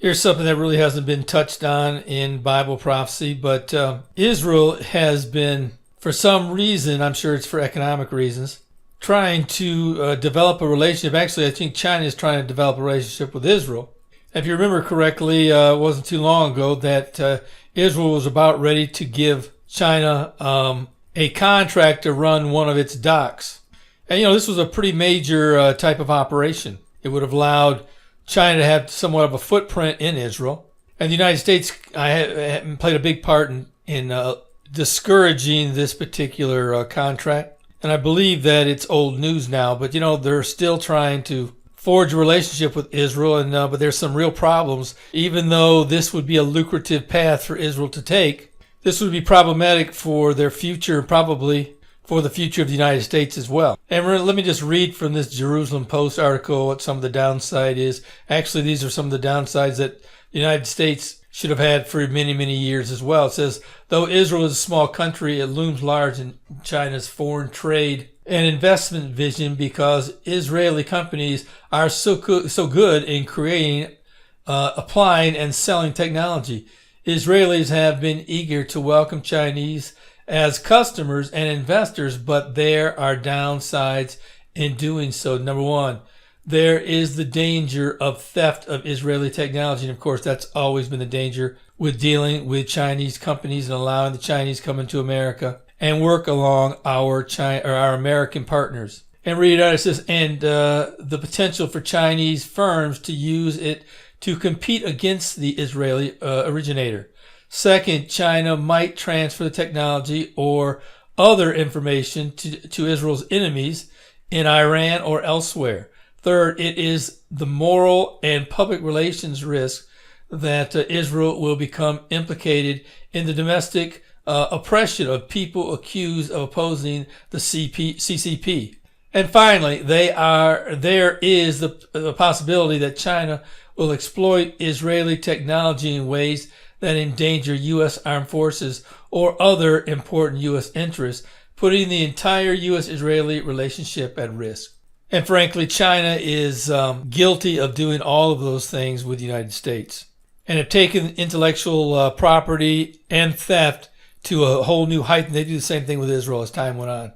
Here's something that really hasn't been touched on in Bible prophecy, but Israel has been, for some reason, I'm sure it's for economic reasons, trying to develop a relationship. Actually, I think China is trying to develop a relationship with Israel. If you remember correctly, it wasn't too long ago that Israel was about ready to give China a contract to run one of its docks. And, this was a pretty major type of operation. It would have allowed China to have somewhat of a footprint in Israel. And the United States played a big part in discouraging this particular contract. And I believe that it's old news now, but, they're still trying to forge a relationship with Israel, but there's some real problems. Even though this would be a lucrative path for Israel to take, this would be problematic for their future, probably for the future of the United States as well. And let me just read from this Jerusalem Post article what some of the downside is. Actually, these are some of the downsides that the United States should have had for many, many years as well. It says, though Israel is a small country, it looms large in China's foreign trade and investment vision because Israeli companies are so good in creating, applying, and selling technology. Israelis have been eager to welcome Chinese as customers and investors, but there are downsides in doing so. Number one, there is the danger of theft of Israeli technology. And of course, that's always been the danger with dealing with Chinese companies and allowing the Chinese come into America and work along our American partners. And read it out, it says, and the potential for Chinese firms to use it to compete against the Israeli originator. Second, China might transfer the technology or other information to Israel's enemies in Iran or elsewhere. Third, it is the moral and public relations risk that Israel will become implicated in the domestic oppression of people accused of opposing the CCP. And finally, there is the possibility that China will exploit Israeli technology in ways that endanger U.S. armed forces or other important U.S. interests, putting the entire U.S.-Israeli relationship at risk. And frankly, China is guilty of doing all of those things with the United States and have taken intellectual property and theft to a whole new height. And they do the same thing with Israel as time went on.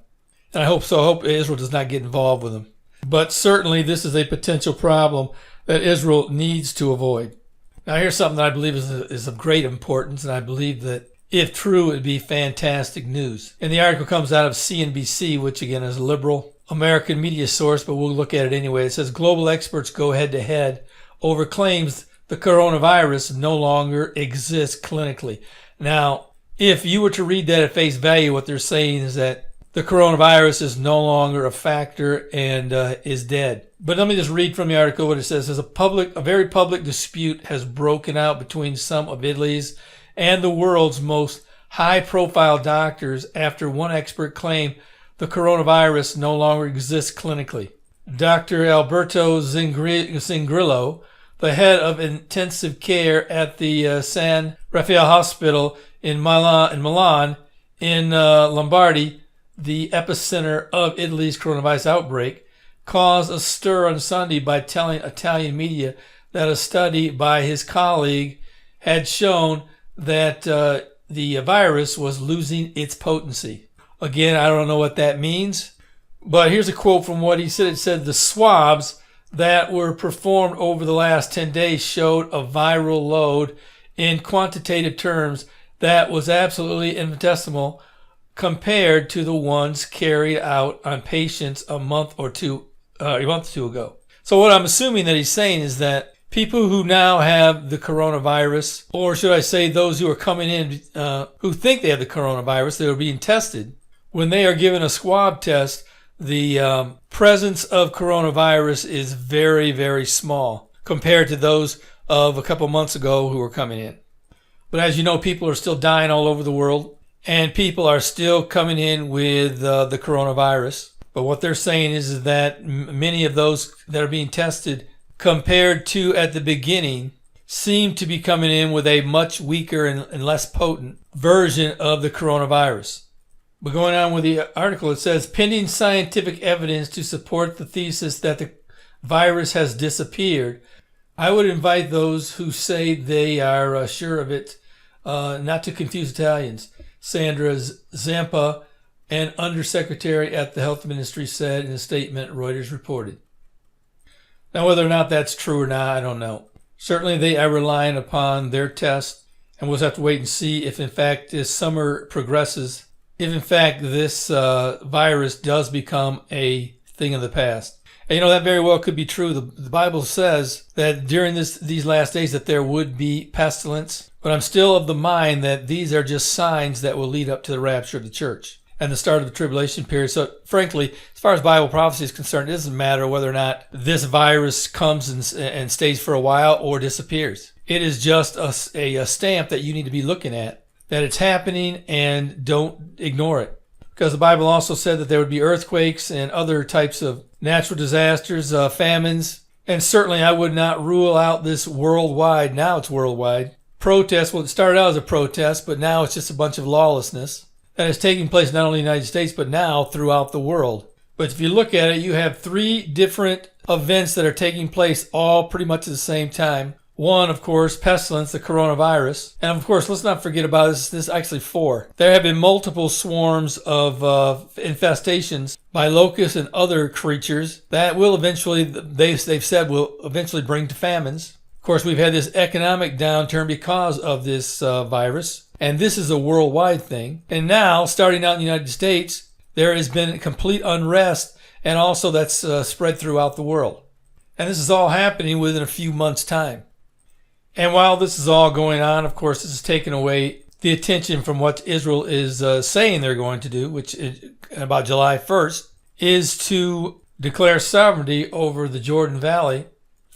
And I hope Israel does not get involved with them. But certainly this is a potential problem that Israel needs to avoid. Now here's something that I believe is of great importance, and I believe that if true, it would be fantastic news. And the article comes out of CNBC, which again is a liberal American media source, but we'll look at it anyway. It says global experts go head to head over claims the coronavirus no longer exists clinically. Now, if you were to read that at face value, what they're saying is that the coronavirus is no longer a factor and is dead. But let me just read from the article what it says. It says a very public dispute has broken out between some of Italy's and the world's most high-profile doctors after one expert claimed the coronavirus no longer exists clinically. Dr. Alberto Zingrillo, the head of intensive care at the San Raffaele Hospital in Milan, in Lombardy, the epicenter of Italy's coronavirus outbreak, caused a stir on Sunday by telling Italian media that a study by his colleague had shown that the virus was losing its potency. Again, I don't know what that means, but here's a quote from what he said. It said, the swabs that were performed over the last 10 days showed a viral load in quantitative terms that was absolutely infinitesimal compared to the ones carried out on patients a month or two ago. So what I'm assuming that he's saying is that people who now have the coronavirus, or should I say those who are coming in who think they have the coronavirus, they are being tested. When they are given a swab test, the presence of coronavirus is very, very small compared to those of a couple months ago who were coming in. But as you know, people are still dying all over the world, and people are still coming in with the coronavirus. But what they're saying is that many of those that are being tested compared to at the beginning seem to be coming in with a much weaker and less potent version of the coronavirus. But going on with the article, it says, pending scientific evidence to support the thesis that the virus has disappeared, I would invite those who say they are sure of it not to confuse Italians. Sandra Zampa, an undersecretary at the Health Ministry, said in a statement Reuters reported. Now, whether or not that's true or not, I don't know. Certainly, they are relying upon their test, and we'll just have to wait and see if, in fact, this summer progresses, if, in fact, this virus does become a thing of the past. And, that very well could be true. The Bible says that during these last days that there would be pestilence, but I'm still of the mind that these are just signs that will lead up to the rapture of the church and the start of the tribulation period. So, frankly, as far as Bible prophecy is concerned, it doesn't matter whether or not this virus comes and stays for a while or disappears. It is just a stamp that you need to be looking at, that it's happening, and don't ignore it. Because the Bible also said that there would be earthquakes and other types of natural disasters, famines, and certainly I would not rule out this worldwide. Now it's worldwide. Protest, well, it started out as a protest, but now it's just a bunch of lawlessness that is taking place not only in the United States, but now throughout the world. But if you look at it, you have 3 different events that are taking place all pretty much at the same time. One, of course, pestilence, the coronavirus. And of course, let's not forget about this is actually 4. There have been multiple swarms of infestations by locusts and other creatures that will eventually, they've said, will eventually bring to famines. Of course, we've had this economic downturn because of this virus. And this is a worldwide thing. And now, starting out in the United States, there has been complete unrest, and also that's spread throughout the world. And this is all happening within a few months' time. And while this is all going on, of course, this is taking away the attention from what Israel is saying they're going to do, which is about July 1st, is to declare sovereignty over the Jordan Valley.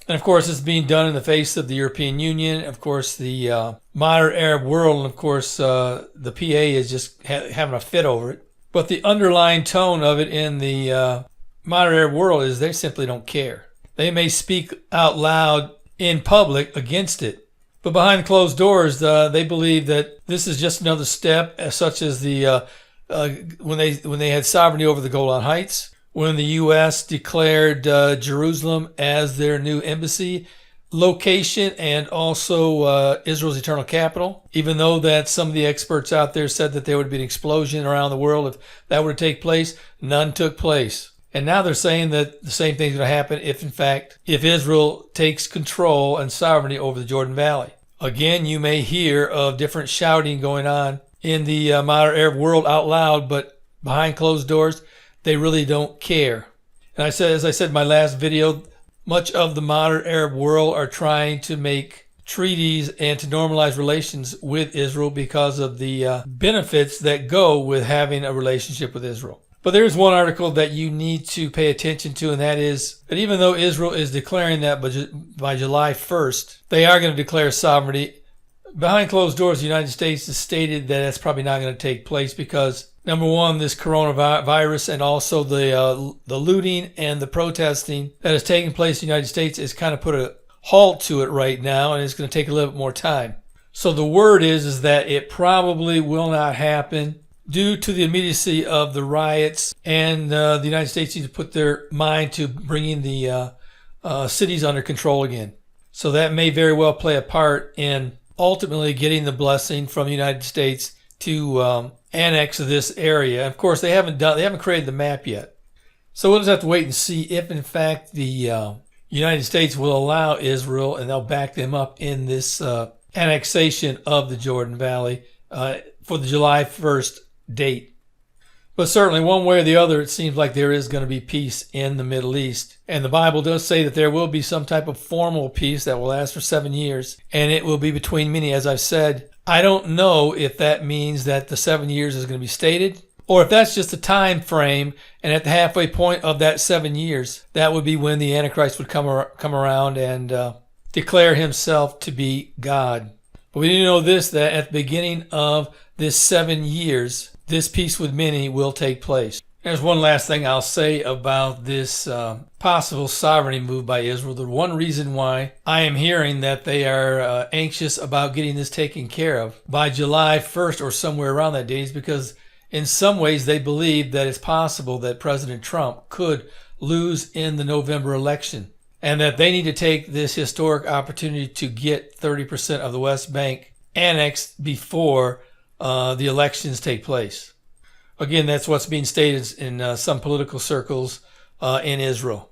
And of course, it's being done in the face of the European Union, of course, the modern Arab world, and of course, the PA is just having a fit over it. But the underlying tone of it in the modern Arab world is they simply don't care. They may speak out loud in public against it, but behind closed doors, they believe that this is just another step, such as the when they had sovereignty over the Golan Heights, when the U.S. declared Jerusalem as their new embassy location and also Israel's eternal capital. Even though that some of the experts out there said that there would be an explosion around the world if that were to take place, none took place. And now they're saying that the same thing's going to happen if Israel takes control and sovereignty over the Jordan Valley. Again, you may hear of different shouting going on in the modern Arab world out loud, but behind closed doors, they really don't care. And as I said in my last video, much of the modern Arab world are trying to make treaties and to normalize relations with Israel because of the benefits that go with having a relationship with Israel. But there's one article that you need to pay attention to, and that is that even though Israel is declaring that by July 1st, they are going to declare sovereignty. Behind closed doors, the United States has stated that that's probably not going to take place because, number one, this coronavirus and also the looting and the protesting that is taking place in the United States is kind of put a halt to it right now, and it's going to take a little bit more time. So the word is that it probably will not happen due to the immediacy of the riots, and the United States needs to put their mind to bringing the cities under control again. So that may very well play a part in ultimately getting the blessing from the United States to annex this area. Of course, they haven't created the map yet. So we'll just have to wait and see if, in fact, the United States will allow Israel, and they'll back them up in this annexation of the Jordan Valley for the July 1st date. But certainly one way or the other, it seems like there is going to be peace in the Middle East. And the Bible does say that there will be some type of formal peace that will last for 7 years. And it will be between many, as I've said. I don't know if that means that the 7 years is going to be stated, or if that's just a time frame. And at the halfway point of that 7 years, that would be when the Antichrist would come around and declare himself to be God. But we do know this, that at the beginning of this 7 years, this peace with many will take place. There's one last thing I'll say about this possible sovereignty move by Israel. The one reason why I am hearing that they are anxious about getting this taken care of by July 1st or somewhere around that date is because in some ways they believe that it's possible that President Trump could lose in the November election. and that they need to take this historic opportunity to get 30% of the West Bank annexed before the elections take place. Again, that's what's being stated in some political circles in Israel.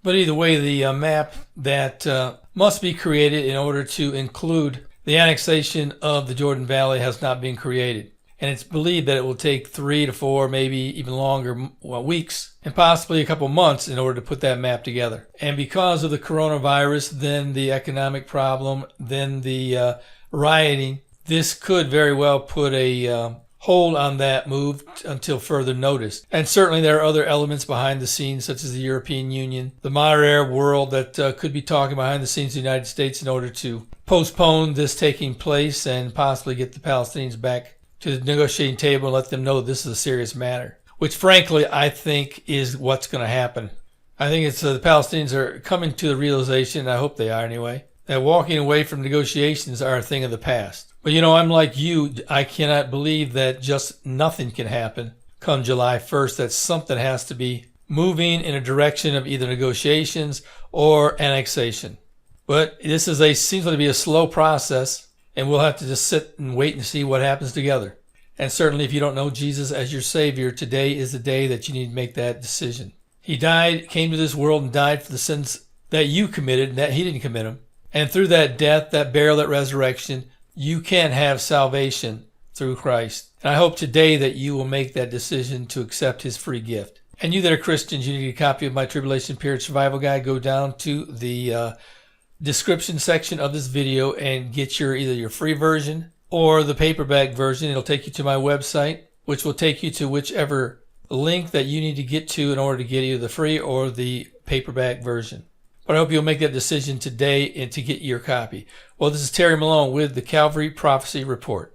But either way, the map that must be created in order to include the annexation of the Jordan Valley has not been created. And it's believed that it will take 3 to 4, maybe even longer weeks, and possibly a couple months in order to put that map together. And because of the coronavirus, then the economic problem, then the rioting, this could very well put a hold on that move until further notice. And certainly there are other elements behind the scenes, such as the European Union, the modern Arab world, that could be talking behind the scenes of the United States in order to postpone this taking place and possibly get the Palestinians back to the negotiating table and let them know this is a serious matter, which frankly I think is what's going to happen. I think it's the Palestinians are coming to the realization, I hope they are anyway, that walking away from negotiations are a thing of the past. But I'm like you, I cannot believe that just nothing can happen come July 1st, that something has to be moving in a direction of either negotiations or annexation. But this seems to be a slow process, and we'll have to just sit and wait and see what happens together. And certainly if you don't know Jesus as your Savior, today is the day that you need to make that decision. He died, came to this world and died for the sins that you committed and that he didn't commit them. And through that death, that burial, that resurrection, you can have salvation through Christ. And I hope today that you will make that decision to accept his free gift. And you that are Christians, you need a copy of my Tribulation Period Survival Guide. Go down to the description section of this video and get either your free version or the paperback version. It'll take you to my website, which will take you to whichever link that you need to get to in order to get either the free or the paperback version. But I hope you'll make that decision today and to get your copy. Well, this is Terry Malone with the Calvary Prophecy Report.